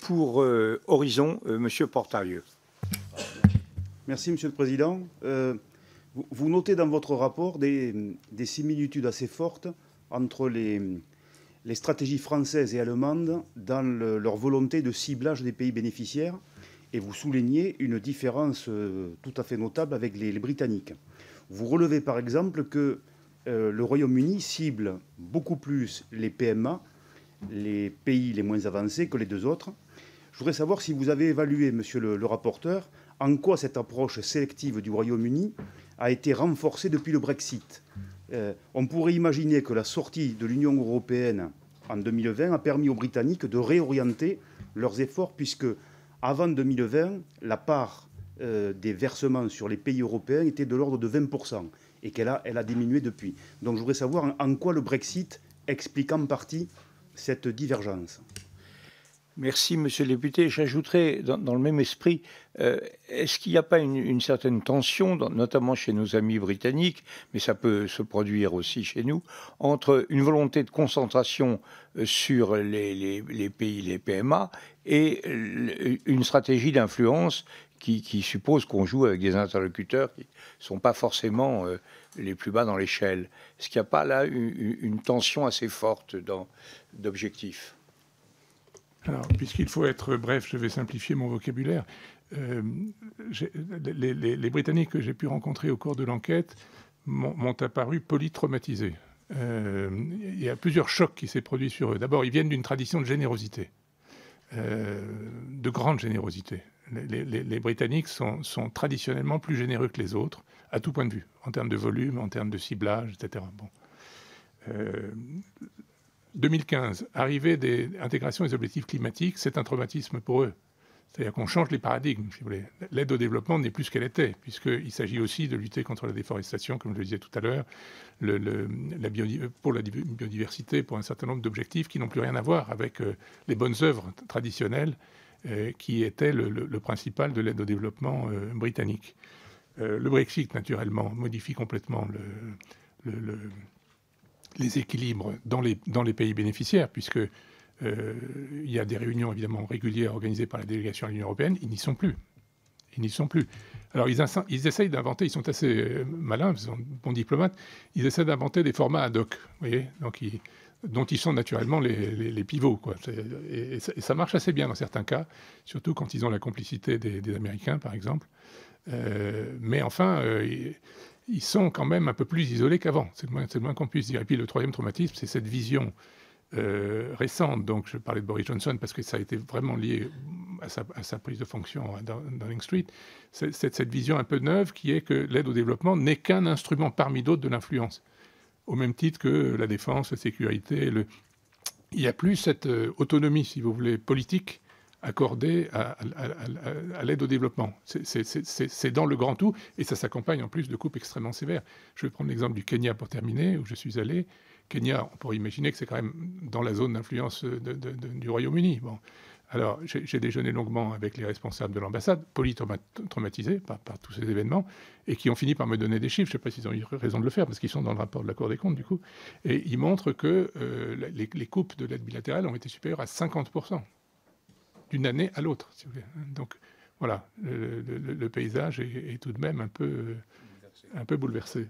pour Horizon, Monsieur Portarieux. Merci, Monsieur le Président. Vous notez dans votre rapport des similitudes assez fortes entre les stratégies françaises et allemandes dans leur volonté de ciblage des pays bénéficiaires, et vous soulignez une différence tout à fait notable avec les Britanniques. Vous relevez par exemple que le Royaume-Uni cible beaucoup plus les PMA, les pays les moins avancés, que les deux autres. Je voudrais savoir si vous avez évalué, monsieur le rapporteur, en quoi cette approche sélective du Royaume-Uni a été renforcée depuis le Brexit. On pourrait imaginer que la sortie de l'Union européenne en 2020 a permis aux Britanniques de réorienter leurs efforts, puisque avant 2020, la part des versements sur les pays européens était de l'ordre de 20%, et elle a diminué depuis. Donc je voudrais savoir en quoi le Brexit explique en partie cette divergence. Merci, Monsieur le député. J'ajouterais, dans le même esprit, est-ce qu'il n'y a pas une certaine tension, notamment chez nos amis britanniques, mais ça peut se produire aussi chez nous, entre une volonté de concentration sur les pays, les PMA, et une stratégie d'influence qui suppose qu'on joue avec des interlocuteurs qui ne sont pas forcément les plus bas dans l'échelle. Est-ce qu'il n'y a pas là une tension assez forte d'objectifs ? Alors, puisqu'il faut être bref, je vais simplifier mon vocabulaire. Les Britanniques que j'ai pu rencontrer au cours de l'enquête m'ont apparu polytraumatisés. Il y a plusieurs chocs qui s'est produits sur eux. D'abord, ils viennent d'une tradition de générosité, de grande générosité. Les Britanniques sont traditionnellement plus généreux que les autres, à tout point de vue, en termes de volume, en termes de ciblage, etc. Bon. 2015, arrivée des intégrations des objectifs climatiques, c'est un traumatisme pour eux. C'est-à-dire qu'on change les paradigmes, si vous voulez. L'aide au développement n'est plus ce qu'elle était, puisqu'il s'agit aussi de lutter contre la déforestation, comme je le disais tout à l'heure, pour la biodiversité, pour un certain nombre d'objectifs qui n'ont plus rien à voir avec les bonnes œuvres traditionnelles, qui étaient le principal de l'aide au développement britannique. Le Brexit, naturellement, modifie complètement les équilibres dans les pays bénéficiaires, puisque il y a des réunions évidemment régulières organisées par la délégation à l'Union européenne. Ils n'y sont plus. Alors ils essayent d'inventer, ils sont assez malins, ils sont bons diplomates, ils essaient d'inventer des formats ad hoc, vous voyez, dont ils sont naturellement les pivots, quoi. Et ça marche assez bien dans certains cas, surtout quand ils ont la complicité des Américains, par exemple. Mais enfin, ils sont quand même un peu plus isolés qu'avant. C'est le moins qu'on puisse dire. Et puis le troisième traumatisme, c'est cette vision récente. Donc je parlais de Boris Johnson parce que ça a été vraiment lié à sa prise de fonction à Downing Street. C'est cette vision un peu neuve qui est que l'aide au développement n'est qu'un instrument parmi d'autres de l'influence. Au même titre que la défense, la sécurité. Il n'y a plus cette autonomie, si vous voulez, politique accordée à l'aide au développement. C'est dans le grand tout, et ça s'accompagne en plus de coupes extrêmement sévères. Je vais prendre l'exemple du Kenya pour terminer, où je suis allé. Kenya, on pourrait imaginer que c'est quand même dans la zone d'influence du Royaume-Uni. Bon. Alors, j'ai déjeuné longuement avec les responsables de l'ambassade, polytraumatisés par tous ces événements, et qui ont fini par me donner des chiffres. Je ne sais pas s'ils ont eu raison de le faire, parce qu'ils sont dans le rapport de la Cour des comptes, du coup. Et ils montrent que les coupes de l'aide bilatérale ont été supérieures à 50%. D'une année à l'autre, si vous voulez. Donc voilà, le paysage est tout de même un peu bouleversé.